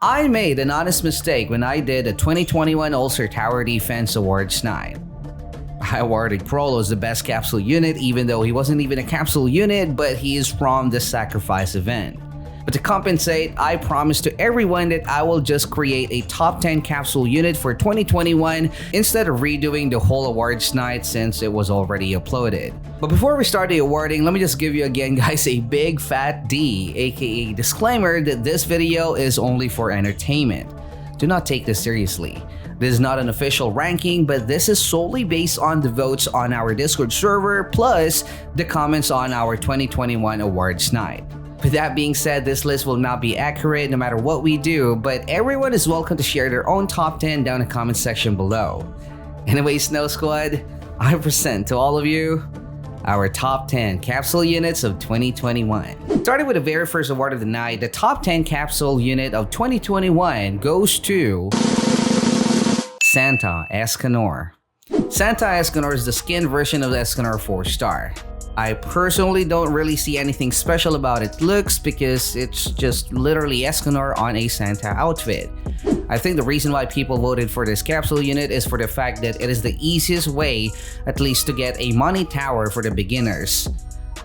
I made an honest mistake when I did the 2021 Ulster Tower Defense Awards night. I awarded Krollo as the best capsule unit even though he wasn't even a capsule unit, but he is from the sacrifice event. But to compensate, I promised to everyone that I will just create a top 10 capsule unit for 2021 instead of redoing the whole awards night since it was already uploaded. But before we start the awarding, let me just give you again guys a big fat D, aka disclaimer that this video is only for entertainment. Do not take this seriously. This is not an official ranking, but this is solely based on the votes on our Discord server plus the comments on our 2021 awards night. With that being said, this list will not be accurate no matter what we do, but everyone is welcome to share their own top 10 down in the comment section below. Anyways, Snow Squad, I present to all of you our top 10 capsule units of 2021. Starting with the very first award of the night, the top 10 capsule unit of 2021 goes to Santa Escanor. Santa Escanor is the skin version of the Escanor 4-star. I personally don't really see anything special about its looks because it's just literally Escanor on a Santa outfit. I think the reason why people voted for this capsule unit is for the fact that it is the easiest way at least to get a money tower for the beginners.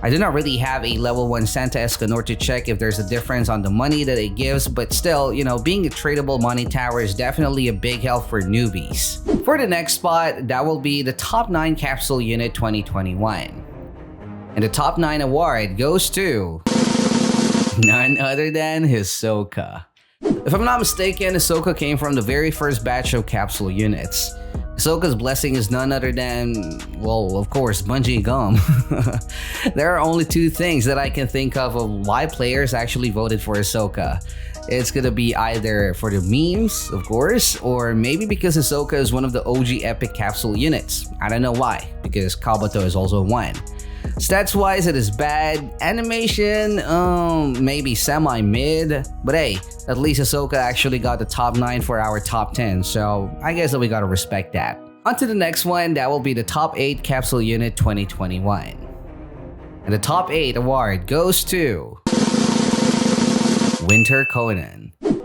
I do not really have a level 1 Santa Escanor to check if there's a difference on the money that it gives, but still, being a tradable money tower is definitely a big help for newbies. For the next spot, that will be the top 9 capsule unit 2021. And the top 9 award goes to none other than Hisoka. If I'm not mistaken, Hisoka came from the very first batch of capsule units. Hisoka's blessing is none other than, well, of course, bungee gum. There are only two things that I can think of why players actually voted for Hisoka. It's gonna be either for the memes, of course, or maybe because Hisoka is one of the OG epic capsule units. I don't know why, because Kabuto is also one. Stats wise, it is bad. Animation, maybe semi-mid. But hey, at least Hisoka actually got the top 9 for our top 10, so I guess that we gotta respect that. On to the next one, that will be the top 8 capsule unit 2021. And the top 8 award goes to Winter Konan.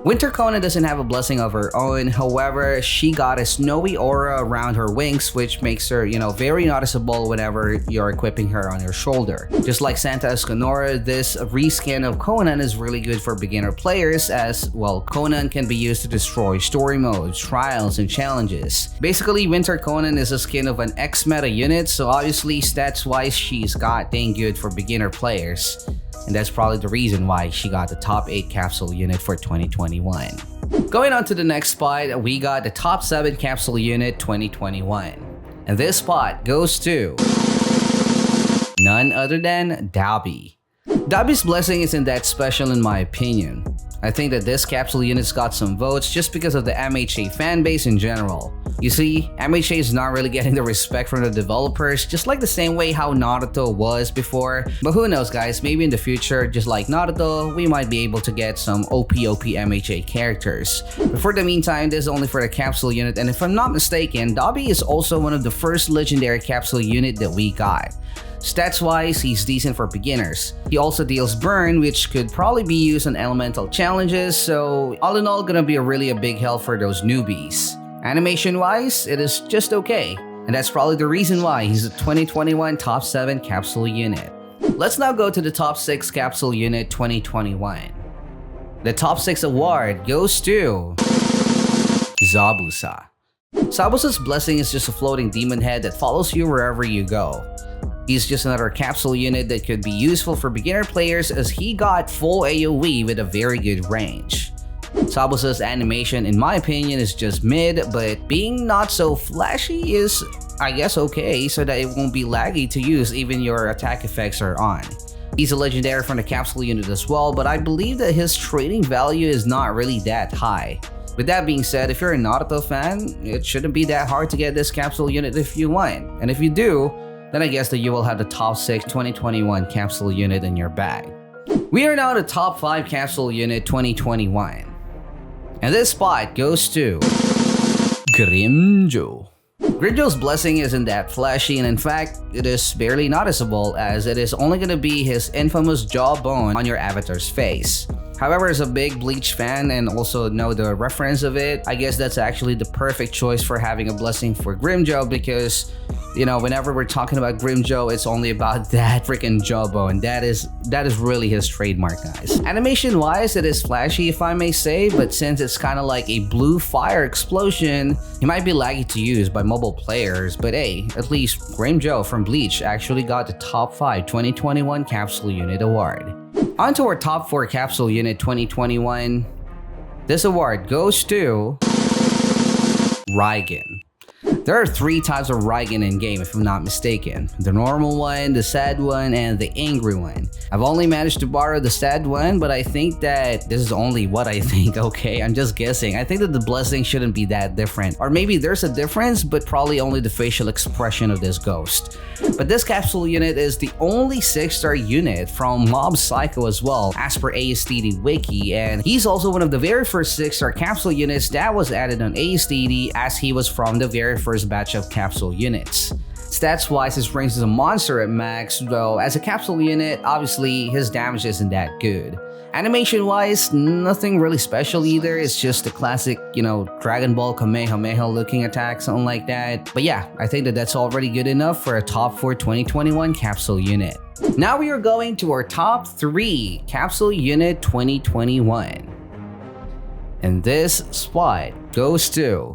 Winter Konan doesn't have a blessing of her own, however, she got a snowy aura around her wings which makes her, very noticeable whenever you're equipping her on your shoulder. Just like Santa Escanor, this reskin of Konan is really good for beginner players as, well, Konan can be used to destroy story modes, trials, and challenges. Basically, Winter Konan is a skin of an X-meta unit, so obviously stats-wise she's got dang good for beginner players. And that's probably the reason why she got the top 8 capsule unit for 2021. Going on to the next spot, we got the top 7 capsule unit 2021. And this spot goes to none other than Dabi. Dabi's blessing isn't that special in my opinion. I think that this capsule unit's got some votes just because of the MHA fanbase in general. You see, MHA is not really getting the respect from the developers, just like the same way how Naruto was before. But who knows guys, maybe in the future, just like Naruto, we might be able to get some OP MHA characters. But for the meantime, this is only for the capsule unit, and if I'm not mistaken, Dabi is also one of the first legendary capsule unit that we got. Stats wise, he's decent for beginners. He also deals burn, which could probably be used on elemental challenges, so all in all gonna be a big help for those newbies. Animation wise, it is just okay, and that's probably the reason why he's a 2021 top 7 capsule unit. Let's now go to the top 6 capsule unit 2021. The top 6 award goes to Zabuza. Zabuza's blessing is just a floating demon head that follows you wherever you go. He's just another capsule unit that could be useful for beginner players as he got full AoE with a very good range. Zabuza's animation in my opinion is just mid, but being not so flashy is, I guess, okay so that it won't be laggy to use even your attack effects are on. He's a legendary from the capsule unit as well, but I believe that his trading value is not really that high. With that being said, if you're a Naruto fan, it shouldn't be that hard to get this capsule unit if you want. And if you do, then I guess that you will have the top 6 2021 capsule unit in your bag. We are now the top 5 capsule unit 2021. And this spot goes to Grimmjow. Grimmjow's blessing isn't that flashy, and in fact, it is barely noticeable as it is only going to be his infamous jawbone on your avatar's face. However, as a big Bleach fan and also know the reference of it, I guess that's actually the perfect choice for having a blessing for Grimmjow because, you know, whenever we're talking about Grimmjow, it's only about that freaking jawbone. And that is really his trademark, guys. Animation wise, it is flashy if I may say, but since it's kind of like a blue fire explosion, it might be laggy to use by mobile players, but hey, at least Grimmjow from Bleach actually got the top 5 2021 Capsule Unit Award. On to our top 4 Capsule Unit 2021. This award goes to Rygen. There are 3 types of Rygen in game if I'm not mistaken. The normal one, the sad one, and the angry one. I've only managed to borrow the sad one, but I think that this is only what I think, okay? I'm just guessing. I think that the blessing shouldn't be that different. Or maybe there's a difference, but probably only the facial expression of this ghost. But this capsule unit is the only 6-star unit from Mob Psycho as well, as per ASTD Wiki, and he's also one of the very first 6-star capsule units that was added on ASTD, as he was from the very first batch of capsule units. Stats wise, his range is a monster at max, though as a capsule unit, obviously his damage isn't that good. Animation wise, nothing really special either, it's just the classic, you know, Dragon Ball Kamehameha looking attack, something like that. But yeah, I think that that's already good enough for a top 4 2021 capsule unit. Now we are going to our top 3 capsule unit 2021. And this spot goes to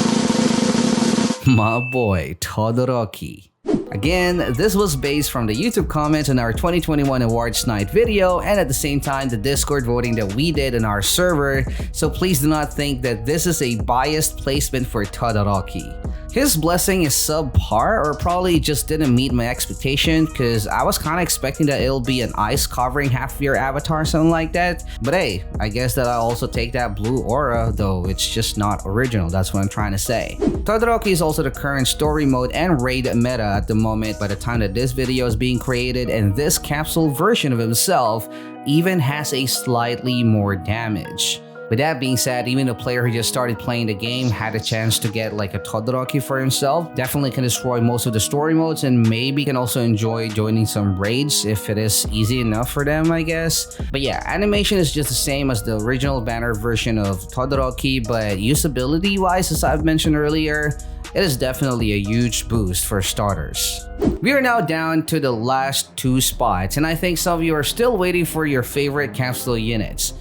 my boy Todoroki. Again, this was based from the YouTube comments on our 2021 awards night video and at the same time the Discord voting that we did in our server, so please do not think that this is a biased placement for Todoroki. His blessing is subpar, or probably just didn't meet my expectation because I was kind of expecting that it'll be an ice covering half of your avatar, something like that. But hey, I guess that I'll also take that blue aura, though it's just not original, that's what I'm trying to say. Todoroki is also the current story mode and raid meta at the moment by the time that this video is being created, and this capsule version of himself even has a slightly more damage. With that being said, even a player who just started playing the game had a chance to get like a Todoroki for himself. Definitely can destroy most of the story modes and maybe can also enjoy joining some raids if it is easy enough for them, I guess. But yeah, animation is just the same as the original banner version of Todoroki, but usability wise, as I've mentioned earlier, it is definitely a huge boost for starters. We are now down to the last 2 spots, and I think some of you are still waiting for your favorite capsule units.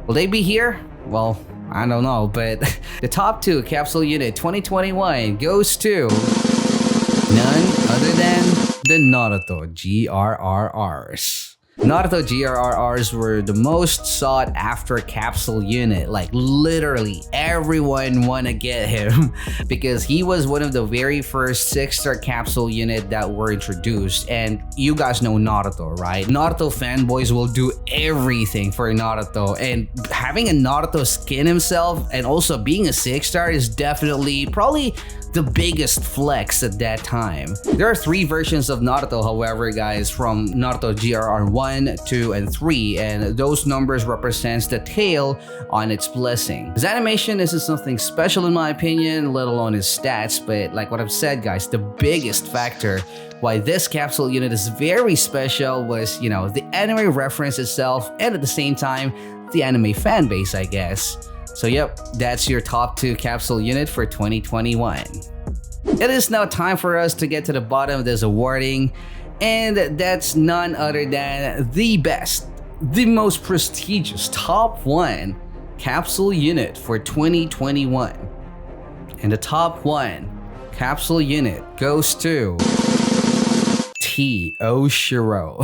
Will they be here? Well, I don't know, but the top 2 capsule unit 2021 goes to none other than the Naruto GRRRs. Naruto GRRRs were the most sought after capsule unit, like literally everyone wanna get him because he was one of the very first 6-star capsule unit that were introduced, and you guys know Naruto, right? Naruto fanboys will do everything for Naruto, and having a Naruto skin himself and also being a 6-star is definitely probably the biggest flex at that time. There are 3 versions of Naruto, however, guys, from Naruto GRR 1, 2, and 3, and those numbers represents the tail on its blessing. His animation isn't something special in my opinion, let alone his stats, but like what I've said, guys, the biggest factor why this capsule unit is very special was, you know, the anime reference itself, and at the same time, the anime fan base, I guess. So yep, that's your top 2 capsule unit for 2021. It is now time for us to get to the bottom of this awarding, and that's none other than the best, the most prestigious top 1 capsule unit for 2021. And the top 1 capsule unit goes to Toshiro.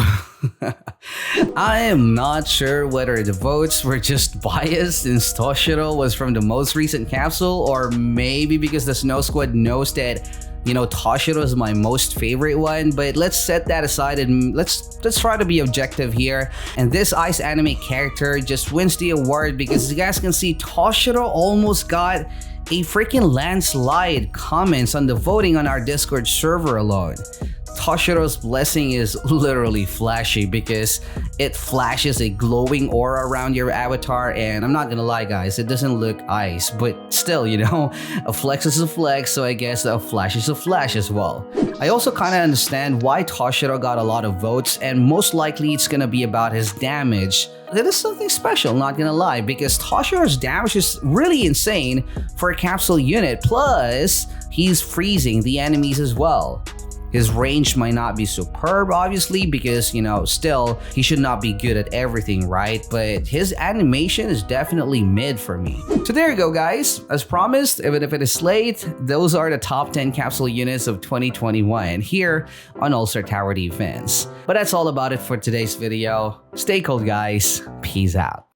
I am not sure whether the votes were just biased since Toshiro was from the most recent capsule, or maybe because the Snow Squad knows that, you know, Toshiro is my most favorite one, but let's set that aside and let's try to be objective here. And this ice anime character just wins the award because, as you guys can see, Toshiro almost got a freaking landslide comments on the voting on our Discord server alone. Toshiro's blessing is literally flashy because it flashes a glowing aura around your avatar, and I'm not gonna lie guys, it doesn't look ice, but still, you know, a flex is a flex, so I guess a flash is a flash as well. I also kind of understand why Toshiro got a lot of votes, and most likely it's gonna be about his damage. It is something special, not gonna lie, because Toshiro's damage is really insane for a capsule unit, plus he's freezing the enemies as well. His range might not be superb, obviously, because, you know, still, he should not be good at everything, right? But his animation is definitely mid for me. So there you go, guys. As promised, even if it is late, those are the top 10 capsule units of 2021 here on All-Star Tower Defense. But that's all about it for today's video. Stay cool, guys. Peace out.